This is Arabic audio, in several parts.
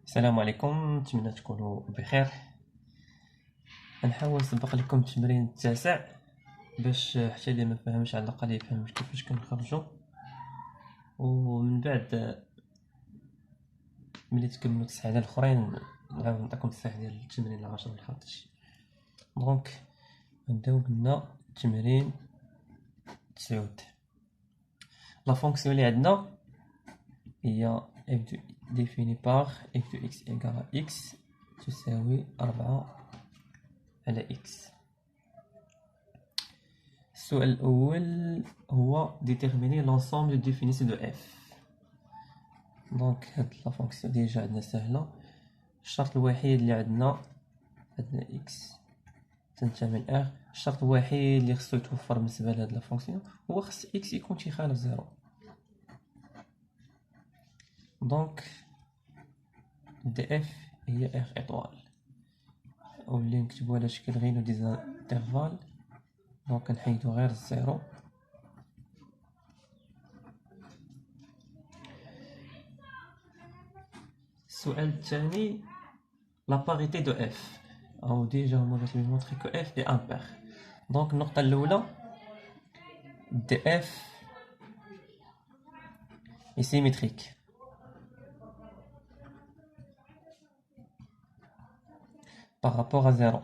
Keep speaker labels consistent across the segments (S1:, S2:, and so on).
S1: السلام عليكم، نتمنى تكونوا بخير. غنحاول نسبق لكم التمرين التاسع باش حتى اللي ما فهمش على الاقل يفهم كيفاش كنخرجوا، ومن بعد ملي تكملوا 9 ديال الاخرين نعاود نعطيكم الصح ديال التمرين 10 الحاطش. دونك نبداو قلنا التمرين 9. لا فونكسيون اللي عندنا هي f définie par f de x égale à x تساوي 4 على x. السؤال الأول هو déterminer l'ensemble défini de f. دونك هاد لا فونكسيون ديجا عندنا سهلة. الشرط الوحيد اللي عندنا x تنتمي ل r. الشرط الوحيد اللي خصو يتوفر بالنسبة لهاد لا فونكسيون هو خص x يكون تيخالف زيرو. دونك df هي r إطوال، أو اللي نكتبو على شكل غير ديزانترفال. دونك نحيدو غير الزيرو. السؤال الثاني لا باريتي دو اف، او ديجا هما باغي يمونطري كو اف اي امبير. دونك النقطة الأولى دي اف اي سيميتريك par rapport à 0.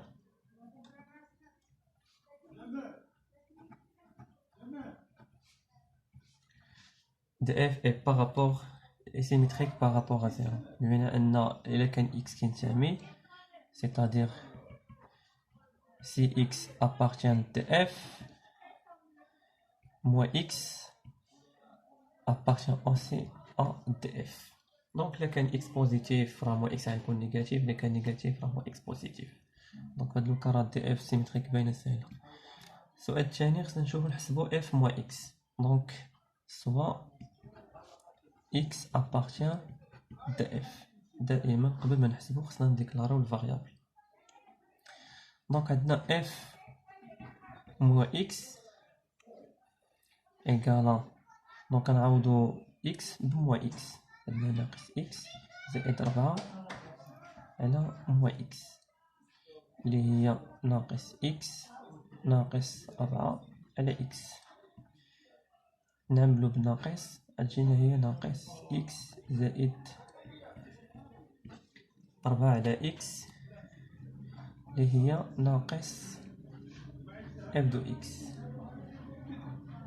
S1: df est par rapport est symétrique par rapport à 0. بمعنى أن إلا كان x كينتمي، c'est-à-dire si x appartient à df, moins x appartient aussi à df. دونك إلا كان x بوزيتيف راه moins x غيكون نيجاتيف، إلا كان نيجاتيف راه moins x بوزيتيف. دونك هاد لوكا راه df سيميتريك باينة ساهلة. السؤال الثاني خصنا نشوفو نحسبو f moins x. دونك soit x appartient df. دائما قبل ما نحسبو خصنا نديكلاراو الفاريابل. دونك عندنا f moins x égale، دونك نعوضو x بموا x، عندنا ناقص x زائد 4 على موا x اللي هي ناقص x ناقص 4 على x. نعملو بناقص تجينا هي ناقص x زائد 4 على x اللي هي ناقص f دو x.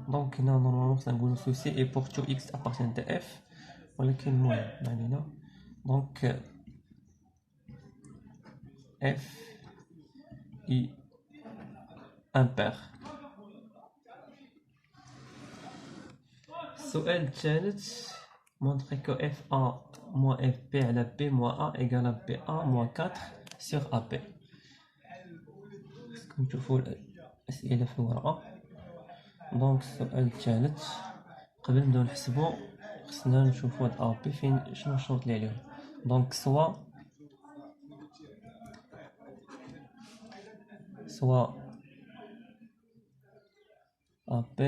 S1: دونك هنا نورمالمون خصنا نقولو سوسي اي بور تو x appartient à f، ولكن المهم معنينا دونك f اي امبير. السؤال الثالث montrer que fa moins fb على b moins a égale à ba moins 4 sur ab. خصكم تشوفوا الأسئلة في الورقة. دونك السؤال الثالث قبل نبداو نحسبو خصنا نشوفو هاد ab فين شنو الشروط اللي عليهم. دونك سوا ab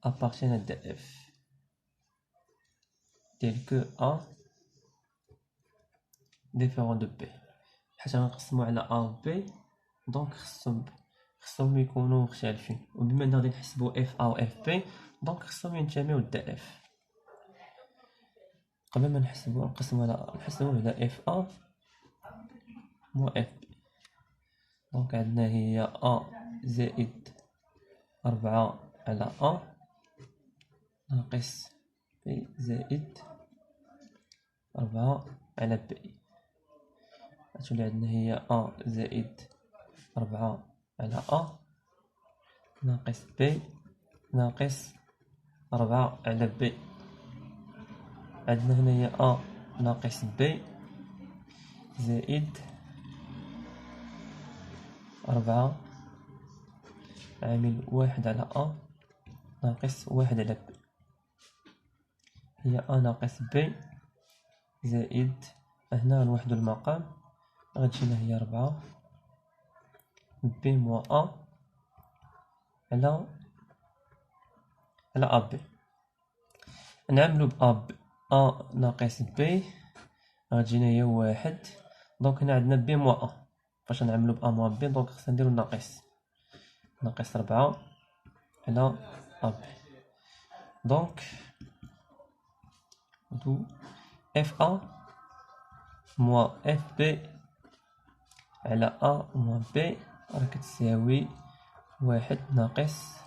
S1: appartient à df tel que a différent de b. حتى غنقسمو على a و b، دونك خصهم يكونوا مختلفين، وبما أننا غادي نحسبو f a و f b دونك خصهم ينتميو ل df. قبل ما نحسبو نحسبو على f a مو f b. دونك عندنا هي a زائد 4 على a ناقص b زائد 4 على b. غتولي عندنا هي a زائد 4 على a ناقص b ناقص 4 على b. عندنا هنايا a ناقص b زائد 4 عامل 1 على a ناقص 1 على b. هي a ناقص b زائد، هنا غنوحدو المقام غتجينا هي 4 b موا a على ab. نعملو بأب a ناقص b غتجينا هي واحد. دونك هنا عندنا بي موان أ، فاش نعملو بأ موان بي دونك خصنا نديرو ناقص 4 على أ بي. دونك دو اف أ موان اف بي على أ موان بي راه كتساوي واحد ناقص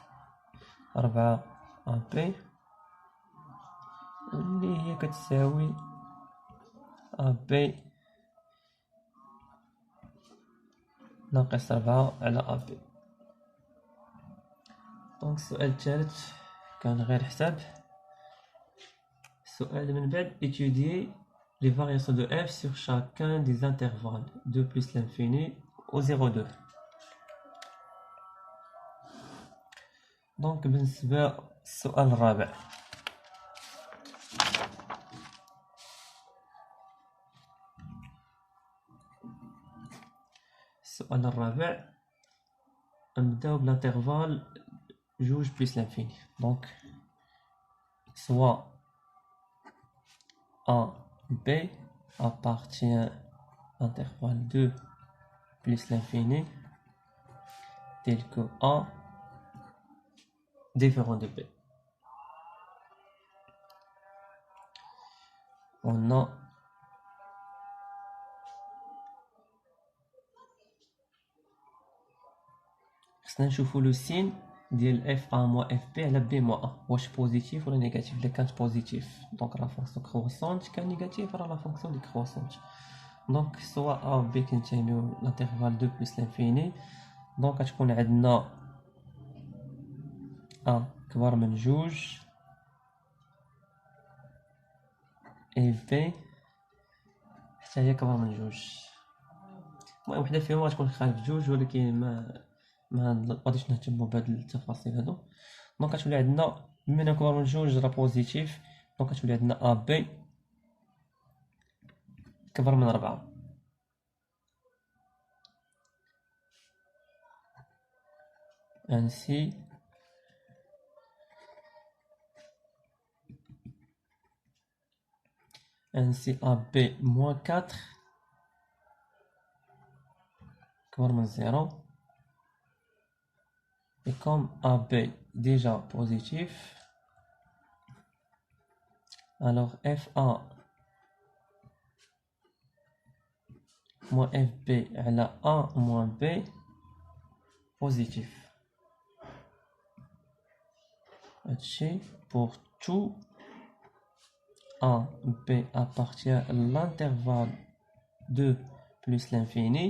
S1: 4 أ بي، واللي هي كتساوي أ بي ناقص 4 على أ بي. دونك السؤال الثالث كان غير حساب. السؤال من بعد étudier les variations de f sur chacun des intervalles 2 plus l'infini au 0,2. دونك بالنسبة للسؤال الرابع، نبداو بلانترفال 2 plus l'infini. Donc soit A B appartient à l'intervalle 2 plus l'infini tel que A différent de B. On a خصنا نشوفو لو سين ديال اف ا موان اف بي على بي موان ا، واش بوزيتيف ولا نيجاتيف. الا كانت بوزيتيف دونك لا فونكسيون كروسونت، كان نيجاتيف راه لا فونكسيون ديكروسونت. دونك سوا ا و بي كينتميو لانترفال 2 بلس لانفيني، دونك غتكون عندنا ا كبر من جوج اي بي حتى هي كبر من جوج. المهم وحده فيهم غتكون خالف جوج، ولكن ما غاديش نهتمو بهاد التفاصيل هادو. دونك غتولي عندنا بما انها كبر من جوج راه بوزيتيف، دونك غتولي عندنا ا بي كبر من 4. ainsi AB moins 4 كبر من 0. Et comme AB déjà positif, alors FA moins FB à la A moins B positif. Pour tout A, B appartient à l'intervalle 2 plus l'infini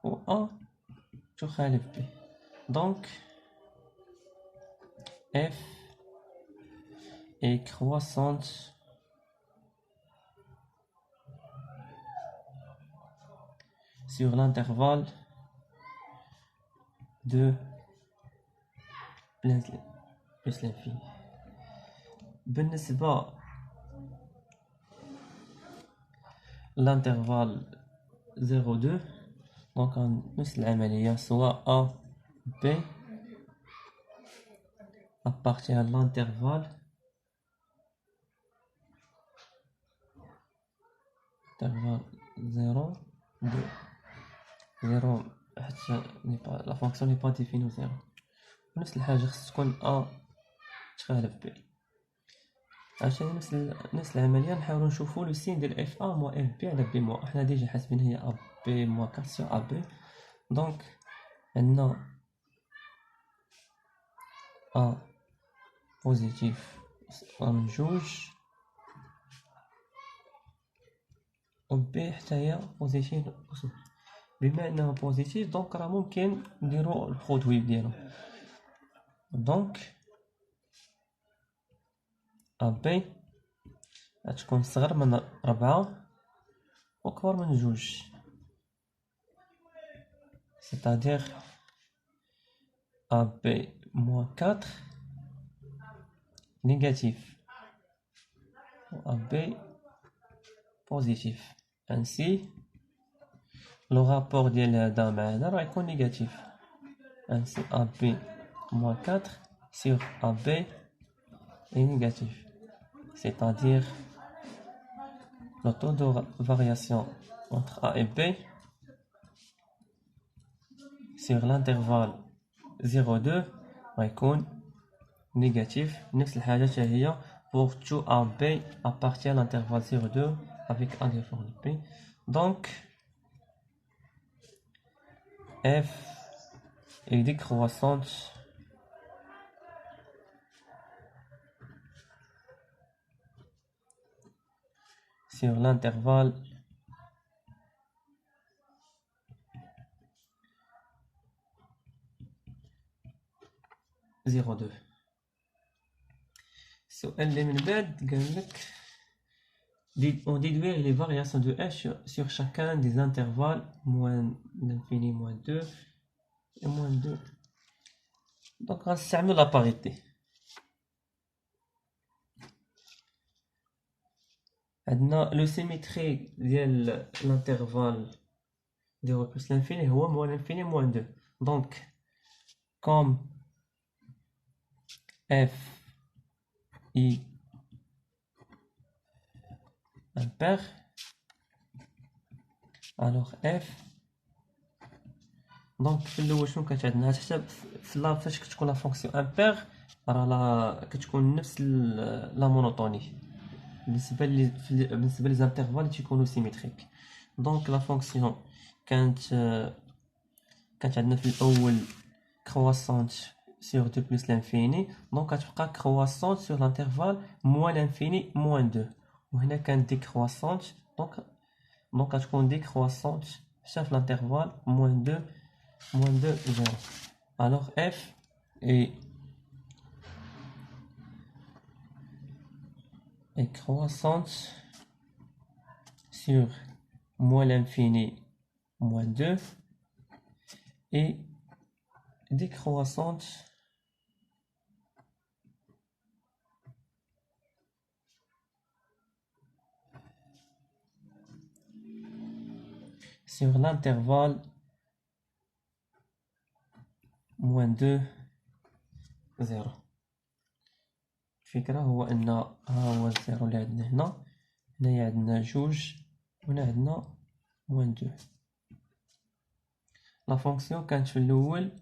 S1: ou A tout خالف B. Donc F est croissante sur l'intervalle de plus l'infini. بالنسبة l'intervalle 0,2 donc نفس العملية، soit A B appartient à l'intervalle 0 2 0 حتى لا فونكسيون n'est pas définie au 0. نفس الحاجة خص تكون A تخالف B. عشان نفس العملية نحاولو نشوفو لو سين ديال اف ا موان اف بي على بي موان. حنا ديجا حاسبين هي ا بي موان 4 سور ا بي، دونك عندنا ا بوزيتيف من جوج و بي حتى هي بوزيتيف. بما انها بوزيتيف دونك راه ممكن نديرو البرودوي ديالهم. دونك ا بي غتكون صغر من 4 وكبر من جوج، c'est-à-dire AB moins 4 négatif ou AB positif. Ainsi le rapport ديال هذا مع هذا راه يكون négatif. Ainsi AB moins 4 sur AB est négatif, c'est-à-dire le taux de variation entre A et B sur l'intervalle 0,2 غيكون négatif. نفس الحاجة حتى هي pour tout A B à partir de l'intervalle 0,2 avec A différent de B. Donc F est décroissante sur l'intervalle 0,2. السؤال اللي من بعد قال لك on déduire les variations de F sur chacun des intervalles moins l'infini moins 2 et moins 2. Donc غنستعملو la parité. عندنا لو سيميتري ديال l'intervalle 0 plus l'infini هو moins l'infini moins 2. Donc comme F est impair, alors F دونك في الاول شنو كانت عندنا حتى فاش كتكون لا فونكسيون امبير راه لا كتكون نفس لا مونوتوني بالنسبه لي زانترفال اللي تيكونوا سيميتريك. دونك لا فونكسيون كانت عندنا في الاول كرواسونت sur 2 plus l'infini, donc غتبقى كرواسونت sur l'intervalle moins l'infini moins 2 وهنا كانت ديكرواسونت دونك غتكون ديكرواسونت حتى في l'intervalle moins 2 0. Alors F est croissante sur moins l'infini moins 2 et décroissante sur l'intervalle moins 2 0. الفكرة هو أن ها هو الزيرو اللي عندنا هنايا عندنا جوج وهنا عندنا موان 2. لا فونكسيون كانت في الأول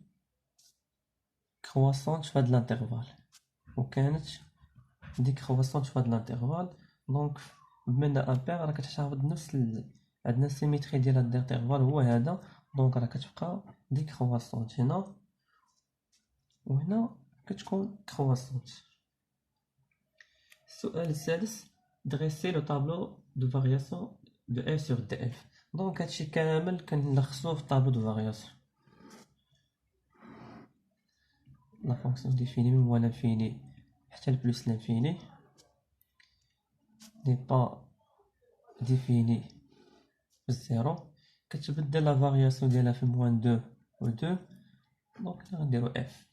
S1: كرواسونت في هاد الانترفال وكانت ديكرواسونت في هاد الانترفال. دونك بما أن امبير راه كتعاود نفس عندنا السيميتري ديال هاد الانترفال هو هذا. دونك راه كتبقى ديكرواسونت هنا وهنا كتكون كرواسونت. السؤال السادس dresser le tableau de variation de F sur df. دونك هادشي كامل كنلخصوه في الطابلو دو فارياسيون. لا فونكسيون ديفيني من موان لانفيني حتى لبلوس لانفيني ني با ديفيني بالزيرو. كتبدل لا فارياسيون ديالها في موان 2 و 2. دونك غنديرو اف.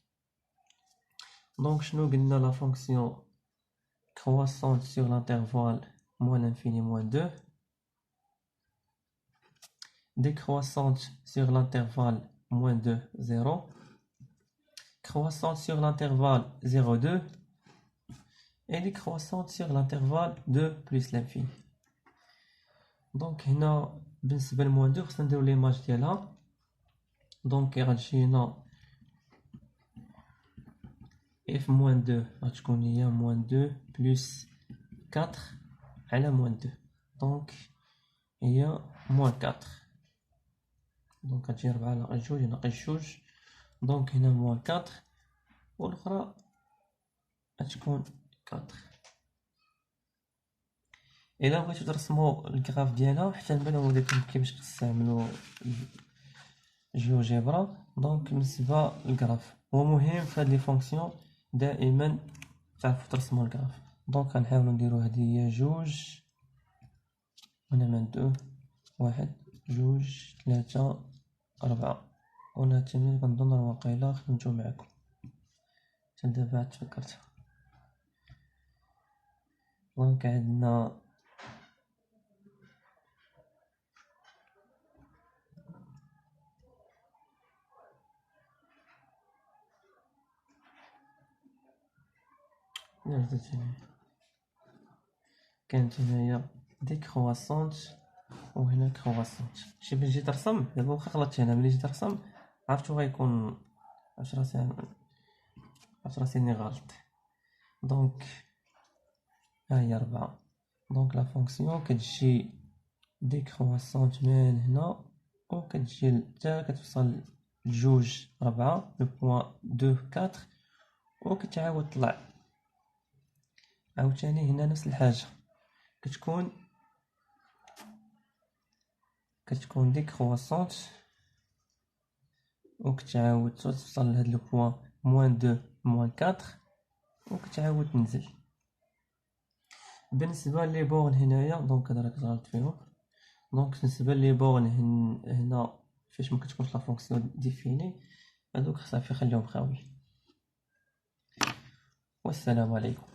S1: دونك شنو قلنا لا فونكسيون croissante sur l'intervalle moins l'infini moins 2, décroissante sur l'intervalle moins 2 0, croissante sur l'intervalle 0 2 et décroissante sur l'intervalle 2 plus l'infini. دونك هنا بالنسبه لموان 2 خصنا نديرو ليماج ديالها. دونك غتجينا f moins 2 غتكون هي moins 2 plus 4 على moins 2. دونك هي moins 4. دونك غتجي 4 ناقص 2 ناقص 2. دونك هنا moins 4 والاخرى غتكون 4. الا بغيتو ترسمو الكراف ديالها حتى نبان وريتكم كيفاش تستعملوا جيوجيبرا. دونك بالنسبه للكراف هو مهم في هاد لي فونكسيون دائما تعرفوا ترسموا الكراف. دونك غنحاولوا نديرو هادي هي 2 هنا من 2 1 2 3 4 ولا تاني كنظن واقيلا خدمتو معاكم حتى دابا عاد تفكرت. دونك عندنا كانت هنايا ديكرواسونت وهنا كرواسونت. شي ملي جيت نرسم دابا واخا غلطت هنا، ملي جيت نرسم عرفتو غيكون عرفت راسي اني غلط. دونك ها هي 4. دونك لا فونكسيون كتجي ديكرواسونت من هنا وكتجي حتى كتوصل لجوج 4 لو بوان 2 4 وكتعاود طلع عاوتاني هنا نفس الحاجة، كتكون ديكرواسونت وكتعاود توصل لهاد لو بوان موان 2 موان 4 وكتعاود تنزل. بالنسبة لي بورن هنايا دونك هذا راه كتغلط فيهم. دونك بالنسبة لي بورن هنا فاش مكتكونش لا فونكسيون ديفيني هادوك صافي خليهم خاوي. والسلام عليكم.